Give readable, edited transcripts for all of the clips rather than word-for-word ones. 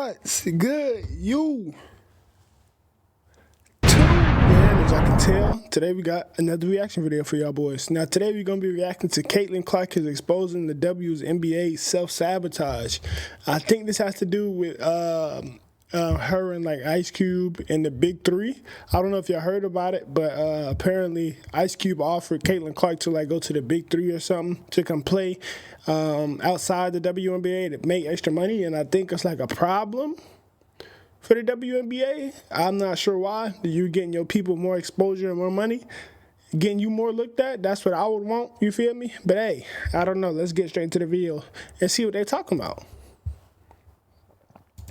What's good, you? And as I can tell, today we got another reaction video for y'all boys. Now, today we're going to be reacting to Caitlin Clark is exposing the WNBA self-sabotage. I think this has to do with her and like Ice Cube and the Big Three. I don't know if y'all heard about it, but apparently Ice Cube offered Caitlin Clark to like go to the Big Three or something to come play outside the WNBA to make extra money, and I think it's like a problem for the WNBA. I'm not sure why. You're getting your people more exposure and more money, getting you more looked at. That's what I would want, you feel me? But hey, I don't know. Let's get straight into the video and see what they're talking about.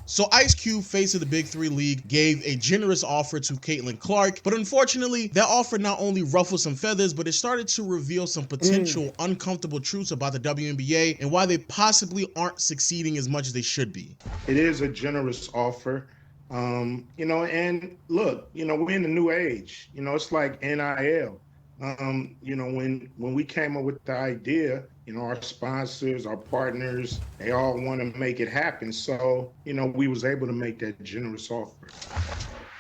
So Ice Cube, face of the Big Three League, gave a generous offer to Caitlin Clark, but unfortunately, that offer not only ruffled some feathers, but it started to reveal some potential uncomfortable truths about the WNBA and why they possibly aren't succeeding as much as they should be. It is a generous offer. And look, we're in a new age. It's like NIL. When we came up with the idea, our sponsors, our partners, they all want to make it happen. So, we was able to make that generous offer.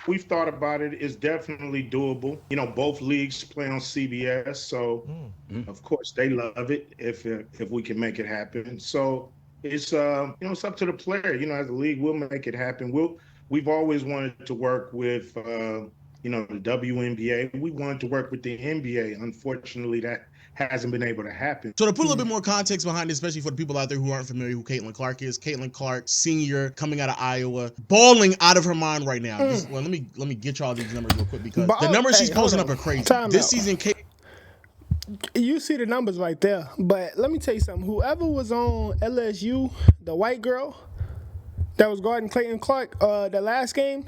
We've thought about it. It's definitely doable. Both leagues play on CBS, so of course they love it if we can make it happen. So it's it's up to the player. As a league, we'll make it happen. We've always wanted to work with the WNBA. We wanted to work with the NBA. Unfortunately, that hasn't been able to happen. So to put a little bit more context behind it, especially for the people out there who aren't familiar who Caitlin Clark is, Caitlin Clark, senior, coming out of Iowa, balling out of her mind right now. Well, let me get y'all these numbers real quick because the numbers she's posting up are crazy. This season, you see the numbers right there. But let me tell you something. Whoever was on LSU, the white girl that was guarding Caitlin Clark the last game,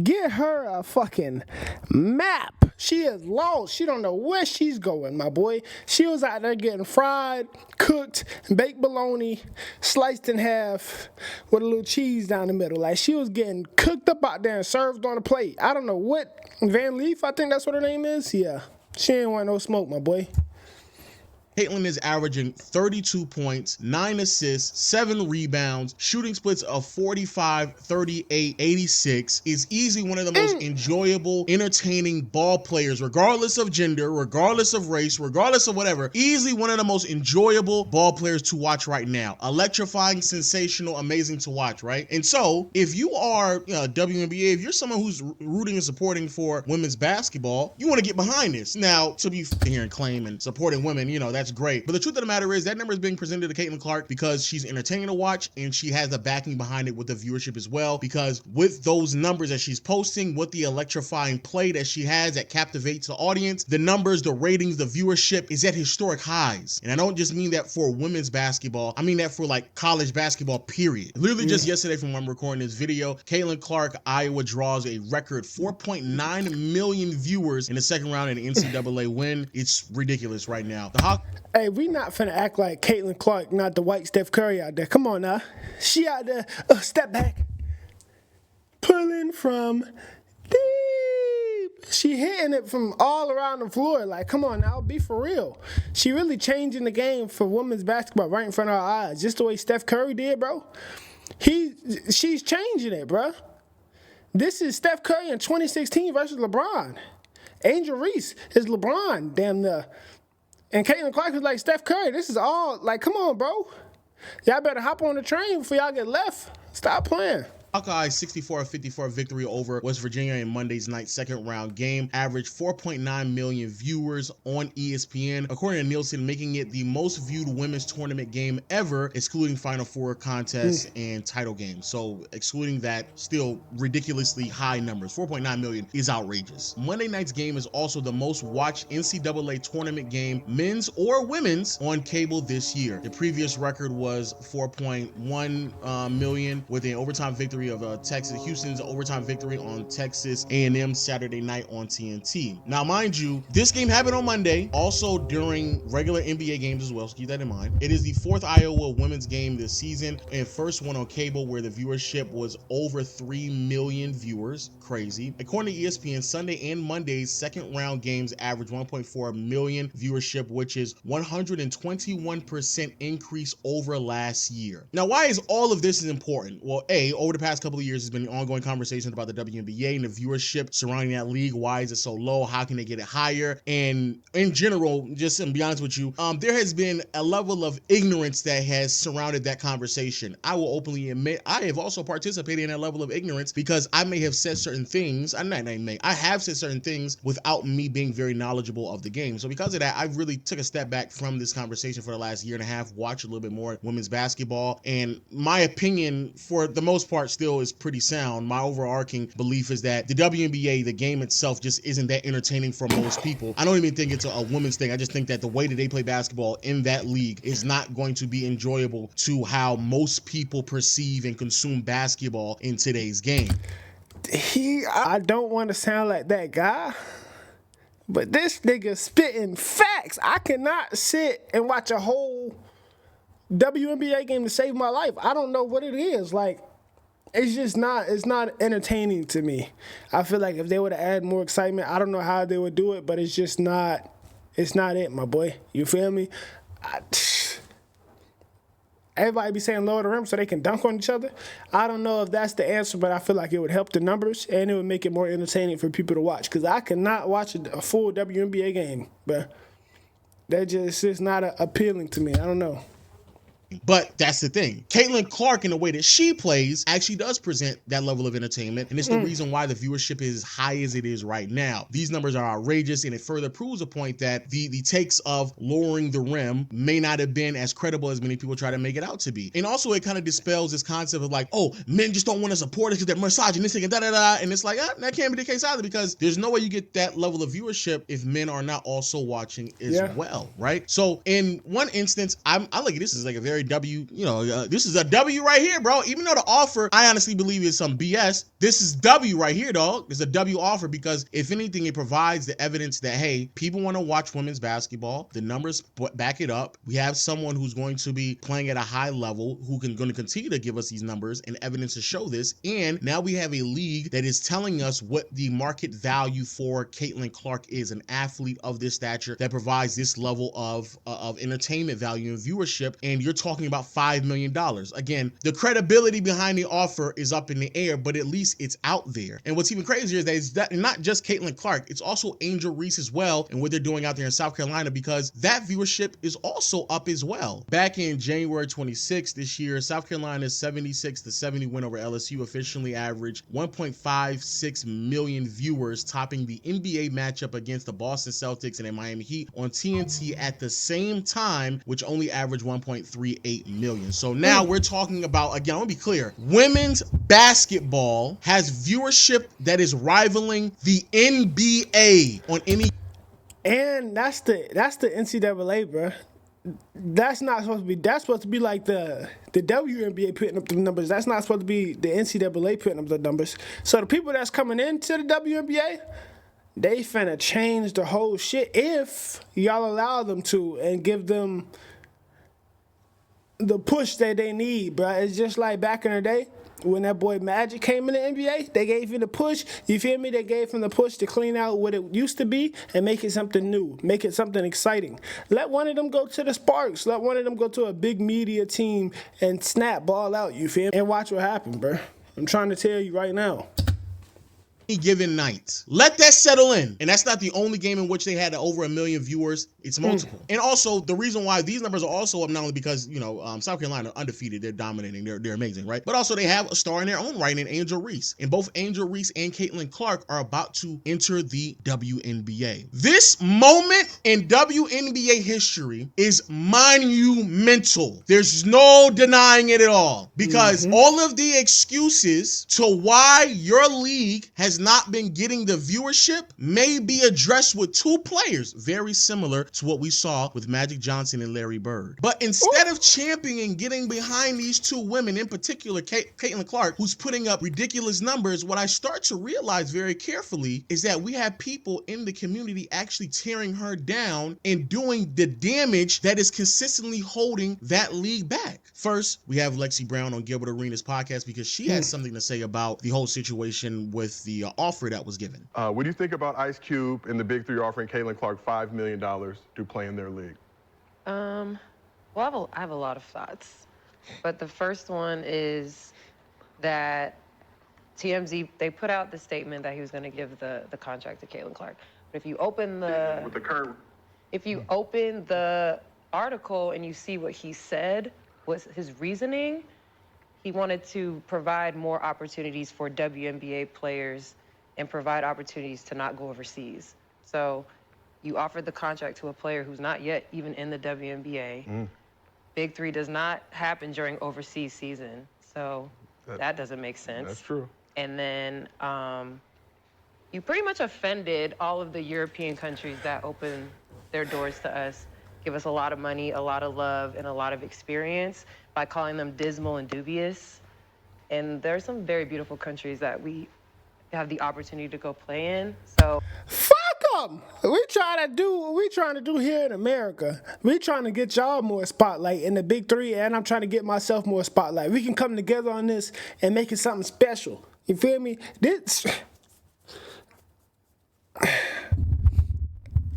get her a fucking map. She is lost. She don't know where she's going, my boy. She was out there getting fried, cooked, baked bologna, sliced in half with a little cheese down the middle. Like, she was getting cooked up out there and served on a plate. I don't know what, Van Leaf, I think that's what her name is. Yeah, she ain't want no smoke, my boy. Caitlin is averaging 32 points, 9 assists, 7 rebounds, shooting splits of 45, 38, 86, is easily one of the most enjoyable, entertaining ball players, regardless of gender, regardless of race, regardless of whatever. Easily one of the most enjoyable ball players to watch right now. Electrifying, sensational, amazing to watch, right? And so, if you are WNBA, if you're someone who's rooting and supporting for women's basketball, you want to get behind this. Now, to be here and claim and supporting women, that's great. But the truth of the matter is that number is being presented to Caitlin Clark because she's entertaining to watch and she has the backing behind it with the viewership as well, because with those numbers that she's posting, with the electrifying play that she has that captivates the audience, the numbers, the ratings, the viewership is at historic highs. And I don't just mean that for women's basketball, I mean that for like college basketball, period. Literally just yesterday from when I'm recording this video, Caitlin Clark, Iowa draws a record 4.9 million viewers in the second round in the NCAA win. It's ridiculous right now. Hey, we not finna act like Caitlin Clark, not the white Steph Curry out there. Come on now. She out there, step back, pulling from deep. She hitting it from all around the floor. Like, come on now, be for real. She really changing the game for women's basketball right in front of our eyes. Just the way Steph Curry did, bro. She's changing it, bro. This is Steph Curry in 2016 versus LeBron. Angel Reese is LeBron, damn near. And Caitlin Clark is like Steph Curry. This is all, like, come on, bro. Y'all better hop on the train before y'all get left. Stop playing. Hawkeye's 64-54 victory over West Virginia in Monday's night second round game averaged 4.9 million viewers on ESPN, according to Nielsen, making it the most viewed women's tournament game ever, excluding Final Four contests and title games. So excluding that, still ridiculously high numbers. 4.9 million is outrageous. Monday night's game is also the most watched NCAA tournament game, men's or women's, on cable this year. The previous record was 4.1 million with an overtime victory of Houston's overtime victory on Texas A&M Saturday night on TNT. Now, mind you, this game happened on Monday, also during regular NBA games as well, so keep that in mind. It is the fourth Iowa women's game this season and first one on cable where the viewership was over 3 million viewers. Crazy. According to ESPN, Sunday and Monday's second round games averaged 1.4 million viewership, which is 121% increase over last year. Now, why is all of this important? Well, over the past past couple of years, there's been ongoing conversations about the WNBA and the viewership surrounding that league. Why is it so low? How can they get it higher? And in general, just to be honest with you, there has been a level of ignorance that has surrounded that conversation. I will openly admit I have also participated in that level of ignorance because I may have said certain things. I have said certain things without me being very knowledgeable of the game. So because of that, I really took a step back from this conversation for the last year and a half, watched a little bit more women's basketball, and my opinion for the most part still is pretty sound. My overarching belief is that the WNBA, the game itself, just isn't that entertaining for most people. I don't even think it's a women's thing. I just think that the way that they play basketball in that league is not going to be enjoyable to how most people perceive and consume basketball in today's game. I don't want to sound like that guy, but this nigga spitting facts. I cannot sit and watch a whole WNBA game to save my life. I don't know what it is. Like, it's not entertaining to me. I feel like if they would have added more excitement, I don't know how they would do it, but it's not it, my boy. You feel me? Everybody be saying lower the rim so they can dunk on each other. I don't know if that's the answer, but I feel like it would help the numbers and it would make it more entertaining for people to watch. Because I cannot watch a full WNBA game, but that just is not appealing to me. I don't know. But that's the thing. Caitlin Clark, in the way that she plays, actually does present that level of entertainment. And it's the reason why the viewership is as high as it is right now. These numbers are outrageous, and it further proves a point that the takes of lowering the rim may not have been as credible as many people try to make it out to be. And also, it kind of dispels this concept of like, oh, men just don't want to support us because they're misogynistic and da-da-da. And it's like, that can't be the case either, because there's no way you get that level of viewership if men are not also watching as well, right? So in one instance, I look at this as like a very this is a W right here, bro. Even though the offer, I honestly believe is some BS, this is W right here, dog. It's a W offer because if anything, it provides the evidence that, hey, people want to watch women's basketball. The numbers back it up. We have someone who's going to be playing at a high level who going to continue to give us these numbers and evidence to show this. And now we have a league that is telling us what the market value for Caitlin Clark is, an athlete of this stature that provides this level of entertainment value and viewership. And you're talking about $5 million. Again, the credibility behind the offer is up in the air, but at least it's out there. And what's even crazier is that it's not just Caitlin Clark, it's also Angel Reese as well, and what they're doing out there in South Carolina, because that viewership is also up as well. Back in January 26th this year, South Carolina's 76-70 win over LSU officially averaged 1.56 million viewers, topping the NBA matchup against the Boston Celtics and the Miami Heat on TNT at the same time, which only averaged 1.38 million. So now we're talking about, again, I want to be clear, women's basketball has viewership that is rivaling the NBA on any. And that's the NCAA, bro. That's not supposed to be. That's supposed to be like the WNBA putting up the numbers. That's not supposed to be the NCAA putting up the numbers. So the people that's coming into the WNBA, they finna change the whole shit if y'all allow them to and give them the push that they need, bro. It's just like back in the day when that boy Magic came in the NBA. They gave him the push. You feel me? They gave him the push to clean out what it used to be and make it something new, make it something exciting. Let one of them go to the Sparks. Let one of them go to a big media team and snap ball out. You feel me? And watch what happens, bro. I'm trying to tell you right now. Given night. Let that settle in. And that's not the only game in which they had over 1 million viewers. It's multiple. And also, the reason why these numbers are also up, not only because, South Carolina undefeated, they're dominating, they're amazing, right? But also they have a star in their own right in Angel Reese. And both Angel Reese and Caitlin Clark are about to enter the WNBA. This moment in WNBA history is monumental. There's no denying it at all. Because all of the excuses to why your league has not been getting the viewership may be addressed with two players very similar to what we saw with Magic Johnson and Larry Bird. But instead of championing getting behind these two women, in particular Caitlin Clark, who's putting up ridiculous numbers, what I start to realize very carefully is that we have people in the community actually tearing her down and doing the damage that is consistently holding that league back. First, we have Lexi Brown on Gilbert Arenas podcast because she has something to say about the whole situation with the offer that was given. What do you think about Ice Cube and the Big Three offering Caitlin Clark $5 million to play in their league? Well, I have a lot of thoughts. But the first one is that TMZ, they put out the statement that he was going to give the contract to Caitlin Clark. But if you open the article and you see what he said was his reasoning, he wanted to provide more opportunities for WNBA players and provide opportunities to not go overseas. So you offered the contract to a player who's not yet even in the WNBA. Big Three does not happen during overseas season. So that doesn't make sense. That's true. And then you pretty much offended all of the European countries that open their doors to us, give us a lot of money, a lot of love, and a lot of experience by calling them dismal and dubious. And there are some very beautiful countries that we have the opportunity to go play in. So Fuck them. We trying to do what we trying to do here in America. We trying to get y'all more spotlight in the Big Three, and I'm trying to get myself more spotlight. We can come together on this and make it something special. You feel me?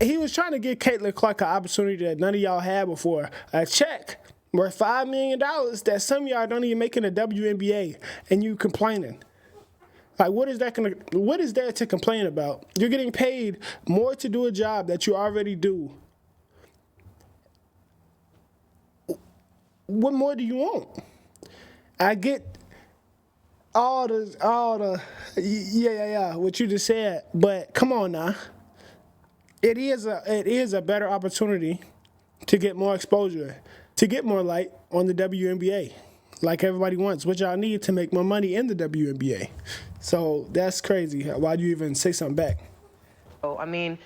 He was trying to give Caitlin Clark an opportunity that none of y'all had before. A check worth $5 million that some of y'all don't even make in the WNBA, and you complaining. Like, what is there to complain about? You're getting paid more to do a job that you already do. What more do you want? I get all the what you just said, but come on now. It is a better opportunity to get more exposure, to get more light on the WNBA, like everybody wants, which y'all need to make more money in the WNBA. So that's crazy. Why'd you even say something back? I mean,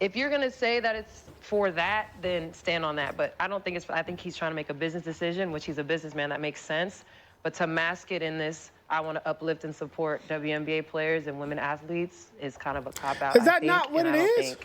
if you're gonna say that it's for that, then stand on that. But I don't think I think he's trying to make a business decision, which he's a businessman, that makes sense. But to mask it in this, I want to uplift and support WNBA players and women athletes is kind of a cop-out. Is that not what it is?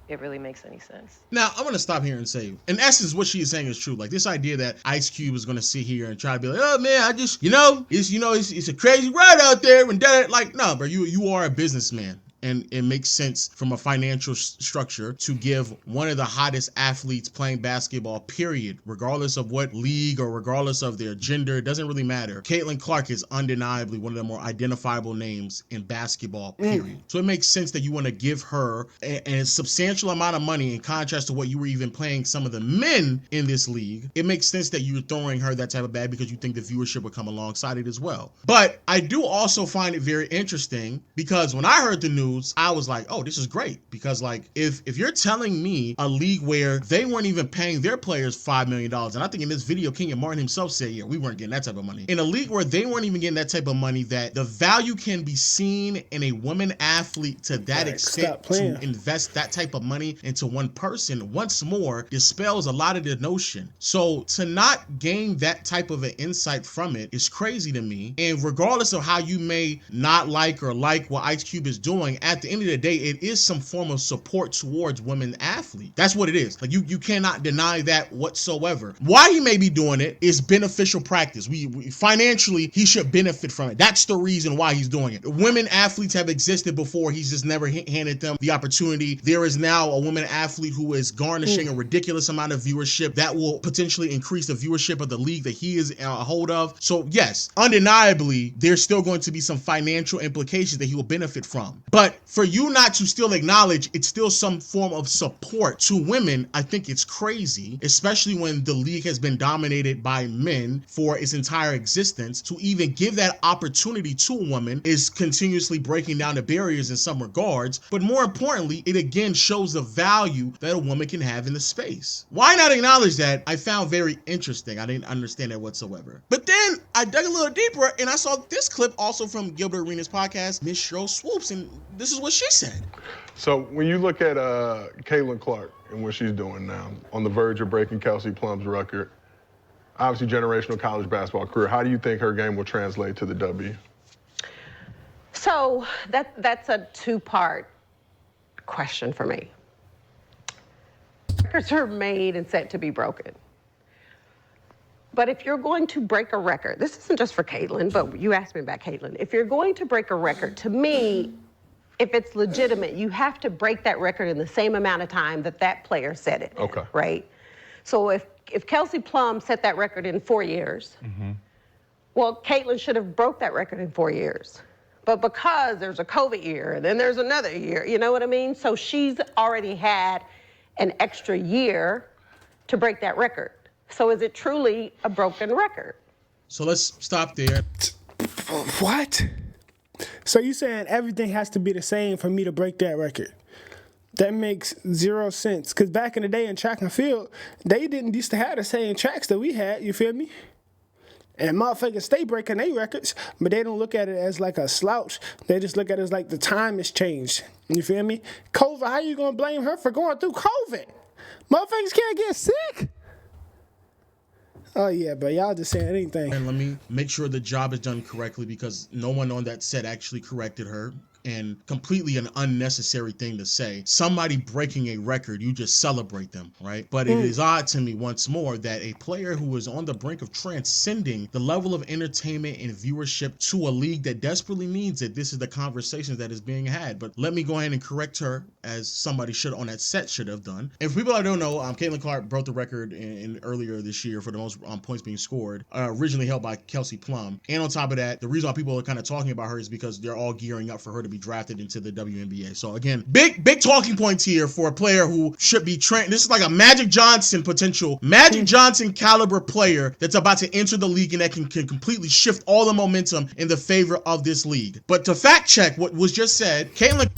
It really makes any sense. Now, I'm going to stop here and say, in essence, what she is saying is true. Like, this idea that Ice Cube is going to sit here and try to be like, oh, man, I just, it's a crazy ride out there. And like, no, bro, you are a businessman. And it makes sense from a financial structure to give one of the hottest athletes playing basketball, period, regardless of what league or regardless of their gender. It doesn't really matter. Caitlin Clark is undeniably one of the more identifiable names in basketball, period. So it makes sense that you want to give her a substantial amount of money in contrast to what you were even paying some of the men in this league. It makes sense that you're throwing her that type of bag because you think the viewership would come alongside it as well. But I do also find it very interesting because when I heard the news, I was like, oh, this is great. Because like, if you're telling me a league where they weren't even paying their players $5 million, and I think in this video, Kenyon Martin himself said, yeah, we weren't getting that type of money. In a league where they weren't even getting that type of money, that the value can be seen in a woman athlete to that extent to invest that type of money into one person, once more, dispels a lot of the notion. So to not gain that type of an insight from it is crazy to me. And regardless of how you may not like or like what Ice Cube is doing, at the end of the day, it is some form of support towards women athletes. That's what it is. Like you cannot deny that whatsoever. Why he may be doing it is beneficial practice. We financially, he should benefit from it. That's the reason why he's doing it. Women athletes have existed before. He's just never handed them the opportunity. There is now a woman athlete who is garnishing a ridiculous amount of viewership that will potentially increase the viewership of the league that he is a hold of. So yes, undeniably, there's still going to be some financial implications that he will benefit from. But for you not to still acknowledge it's still some form of support to women, I think it's crazy, especially when the league has been dominated by men for its entire existence. To even give that opportunity to a woman is continuously breaking down the barriers in some regards. But more importantly, it again shows the value that a woman can have in the space. Why not acknowledge that? I found very interesting. I didn't understand that whatsoever. But then I dug a little deeper and I saw this clip also from Gilbert Arenas' podcast, Miss Cheryl Swoops, and this is what she said. So when you look at Caitlin Clark and what she's doing now, on the verge of breaking Kelsey Plum's record, obviously generational college basketball career, how do you think her game will translate to the W? So that's a two-part question for me. Records are made and set to be broken. But if you're going to break a record, this isn't just for Caitlin, but you asked me about Caitlin. If you're going to break a record, to me, if it's legitimate, you have to break that record in the same amount of time that player set it. Okay. Right? So if Kelsey Plum set that record in 4 years, Well, Caitlin should have broke that record in 4 years. But because there's a COVID year, and then there's another year, you know what I mean? So she's already had an extra year to break that record. So is it truly a broken record? So let's stop there. What? So you saying everything has to be the same for me to break that record? That makes zero sense. Because back in the day in track and field, they didn't used to have the same tracks that we had, you feel me? And motherfuckers stay breaking their records, but they don't look at it as like a slouch. They just look at it as like the time has changed. You feel me? COVID, how you gonna blame her for going through COVID? Motherfuckers can't get sick. Oh yeah, but y'all just saying anything. And let me make sure the job is done correctly, because no one on that set actually corrected her. And completely an unnecessary thing to say. Somebody breaking a record, you just celebrate them, right? But it is odd to me once more that a player who is on the brink of transcending the level of entertainment and viewership to a league that desperately needs it, this is the conversation that is being had. But let me go ahead and correct her, as somebody should on that set should have done. And for people that don't know, Caitlin Clark broke the record in earlier this year for the most points being scored, originally held by Kelsey Plum. And on top of that, the reason why people are kind of talking about her is because they're all gearing up for her to be drafted into the WNBA. So again, big talking points here for a player who should be trained. This is like a Magic Johnson caliber player that's about to enter the league and that can completely shift all the momentum in the favor of this league. But to fact check what was just said, Caitlin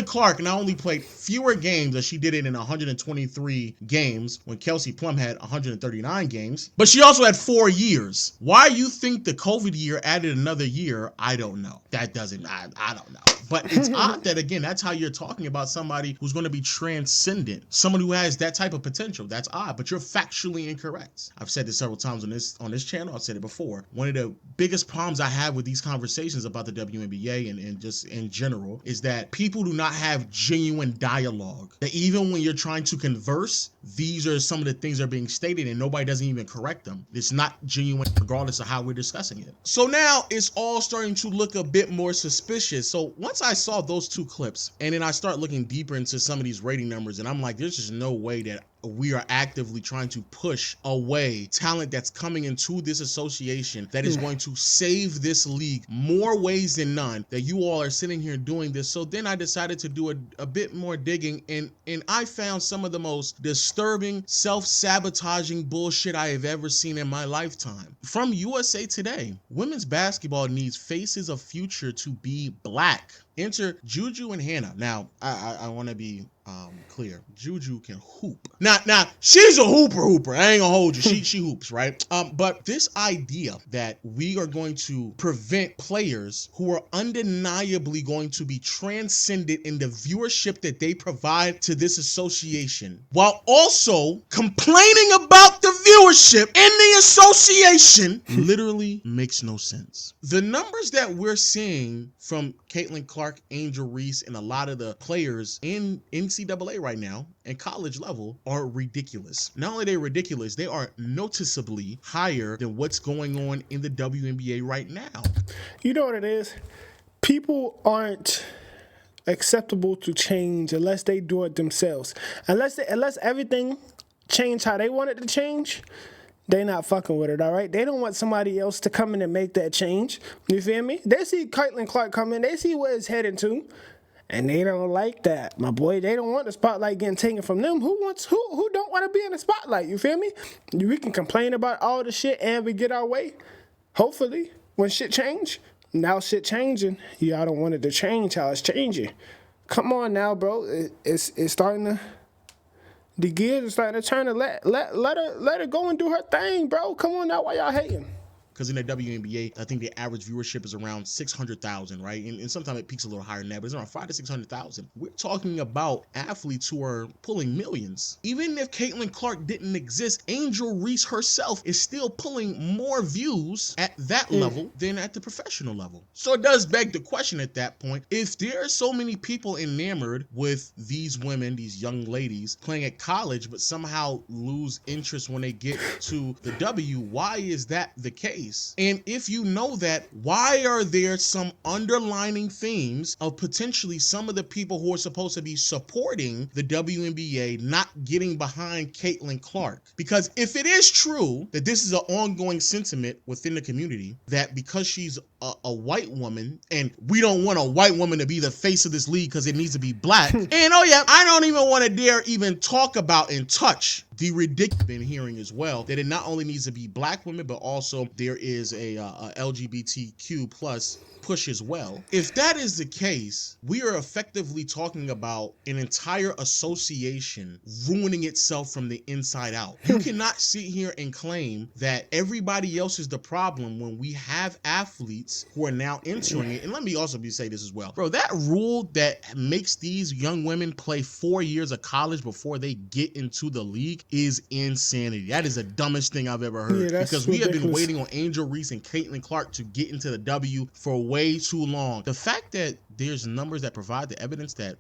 Clark not only played fewer games, as she did it in 123 games when Kelsey Plum had 139 games, but she also had 4 years. Why you think the COVID year added another year, I don't know. That doesn't, I don't know. But it's odd that, again, that's how you're talking about somebody who's going to be transcendent, someone who has that type of potential. That's odd, but you're factually incorrect. I've said this several times on this channel. I've said it before. One of the biggest problems I have with these conversations about the WNBA and just in general is that people do not have genuine dialogue. That even when you're trying to converse, these are some of the things that are being stated and nobody doesn't even correct them. It's not genuine regardless of how we're discussing it. So now it's all starting to look a bit more suspicious. So once I saw those two clips and then I start looking deeper into some of these rating numbers, and I'm like, there's just no way that we are actively trying to push away talent that's coming into this association that is going to save this league more ways than none, that you all are sitting here doing this. So then I decided to do a bit more digging, and I found some of the most disturbing, self-sabotaging bullshit I have ever seen in my lifetime. From USA Today, women's basketball needs faces of future to be black. Enter Juju and Hannah. Now, I want to be clear. Juju can hoop. Now, she's a hooper. I ain't gonna hold you. She hoops, right? But this idea that we are going to prevent players who are undeniably going to be transcendent in the viewership that they provide to this association, while also complaining about the viewership in the association, literally makes no sense. The numbers that we're seeing from Caitlin Clark, Angel Reese, and a lot of the players in NCAA right now and college level are ridiculous. Not only are they ridiculous, they are noticeably higher than what's going on in the WNBA right now. You know what it is? People aren't acceptable to change unless they do it themselves. Unless everything change how they want it to change, they not fucking with it, all right? They don't want somebody else to come in and make that change. You feel me? They see Caitlin Clark come in, they see where it's heading to, and they don't like that, my boy. They don't want the spotlight getting taken from them. Who don't want to be in the spotlight? You feel me? We can complain about all the shit and we get our way. Hopefully, when shit change, now shit changing. Y'all don't want it to change how it's changing. Come on now, bro. It's starting to. The gears are starting to turn. Let her go and do her thing, bro. Come on now, why y'all hating? Because in the WNBA, I think the average viewership is around 600,000, right? And sometimes it peaks a little higher than that, but it's around 500,000 to 600,000. We're talking about athletes who are pulling millions. Even if Caitlin Clark didn't exist, Angel Reese herself is still pulling more views at that level than at the professional level. So it does beg the question at that point, if there are so many people enamored with these women, these young ladies playing at college, but somehow lose interest when they get to the W, why is that the case? case? And if you know that, why are there some underlining themes of potentially some of the people who are supposed to be supporting the WNBA not getting behind Caitlin Clark? Because if it is true that this is an ongoing sentiment within the community, that because she's a white woman, and we don't want a white woman to be the face of this league because it needs to be black, and oh yeah, I don't even want to dare even talk about and touch the ridiculous been hearing as well, that it not only needs to be black women, but also there is a LGBTQ plus push as well. If that is the case, we are effectively talking about an entire association ruining itself from the inside out. You cannot sit here and claim that everybody else is the problem when we have athletes who are now entering it. And let me also say this as well. Bro, that rule that makes these young women play 4 years of college before they get into the league is insanity. That is the dumbest thing I've ever heard. Yeah, because we have been waiting on Angel Reese and Caitlin Clark to get into the W for way too long. The fact that there's numbers that provide the evidence that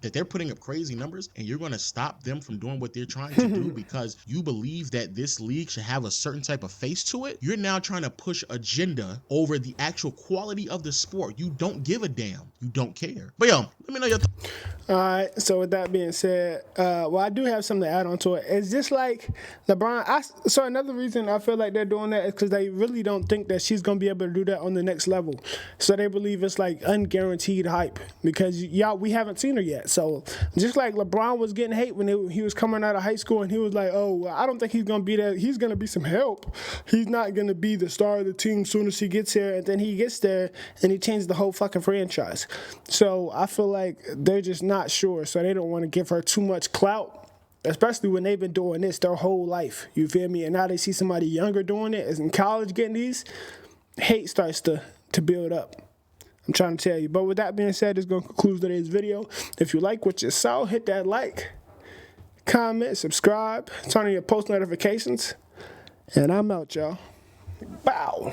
they're putting up crazy numbers, and you're going to stop them from doing what they're trying to do because you believe that this league should have a certain type of face to it, you're now trying to push agenda over the actual quality of the sport. You don't give a damn. You don't care. But yo, let me know your thoughts. All right, so with that being said, well, I do have something to add on to it. It's just like LeBron. So another reason I feel like they're doing that is because they really don't think that she's going to be able to do that on the next level. So they believe it's like unguaranteed hype because, we haven't seen her yet. So just like LeBron was getting hate when he was coming out of high school and he was like, oh, I don't think he's going to be there. He's going to be some help. He's not going to be the star of the team as soon as he gets here. And then he gets there and he changed the whole fucking franchise. So I feel like they're just not sure, so they don't want to give her too much clout, especially when they've been doing this their whole life. You feel me? And now they see somebody younger doing it, as in college getting these, hate starts to build up. I'm trying to tell you. But with that being said, this is going to conclude today's video. If you like what you saw, hit that like, comment, subscribe, turn on your post notifications, and I'm out, y'all. Bow.